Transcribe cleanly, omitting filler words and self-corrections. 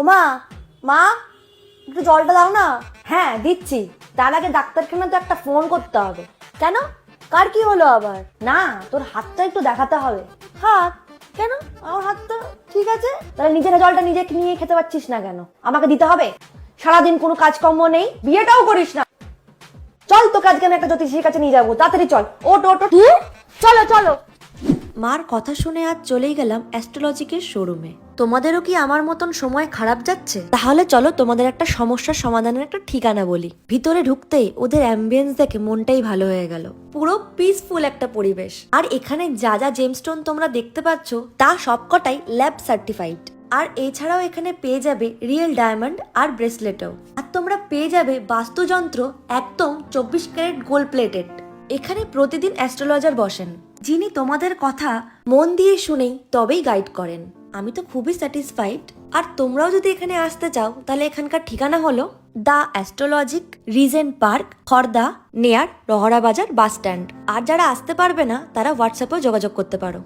মা, মা একটু জলটা দাও না। হ্যাঁ দিচ্ছি, তার আগে ডাক্তারখানা তো একটা ফোন করতে হবে। কেন, কার কি হলো আবার? না তোর হাতটা একটু দেখাতে হবে। হাত? কেন, আমার হাত তো ঠিক আছে। তাহলে নিজের জলটা নিজে নিয়ে খেতে পারছিস না কেন? আমাকে দিতে হবে? সারাদিন কোনো কাজকর্ম নেই, বিয়েটাও করিস না। চল তোকে আজকে আমি একটা জ্যোতিষীর কাছে নিয়ে যাবো, তাড়াতাড়ি চল। ওট ওট ওট, চলো চলো। মার কথা শুনে আজ চলেই গেলাম অ্যাস্ট্রোলজিকের শোরুমে। তোমাদেরও কি আমার মতন সময় খারাপ যাচ্ছে? তাহলে চলো তোমাদের একটা সমস্যার সমাধানের একটা ঠিকানা বলি। ভিতরে ঢুকতেই ওদের অ্যাম্বিয়েন্স দেখে মনটাই ভালো হয়ে গেল। পুরো পিসফুল একটা পরিবেশ। আর এখানে যা যা জেমস্টোন তোমরা দেখতে পাচ্ছ তা সবকটাই ল্যাব সার্টিফাইড। আর এছাড়াও এখানে পেয়ে যাবে রিয়েল ডায়মন্ড আর ব্রেসলেটও। আর তোমরা পেয়ে যাবে বাস্তুযন্ত্র একদম 24 ক্যারেট গোল্ড প্লেটেড। এখানে প্রতিদিন অ্যাস্ট্রোলজার বসেন, যিনি তোমাদের কথা মন দিয়ে শুনেই তবেই গাইড করেন। আমি তো খুবই স্যাটিসফাইড। আর তোমরাও যদি এখানে আসতে চাও তাহলে এখানকার ঠিকানা হলো দ্য অ্যাস্ট্রোলজিক, রিজেন্ট পার্ক, খড়দা, নেয়ার রহরা বাজার বাস স্ট্যান্ড। আর যারা আসতে পারবে না তারা হোয়াটসঅ্যাপেও যোগাযোগ করতে পারো।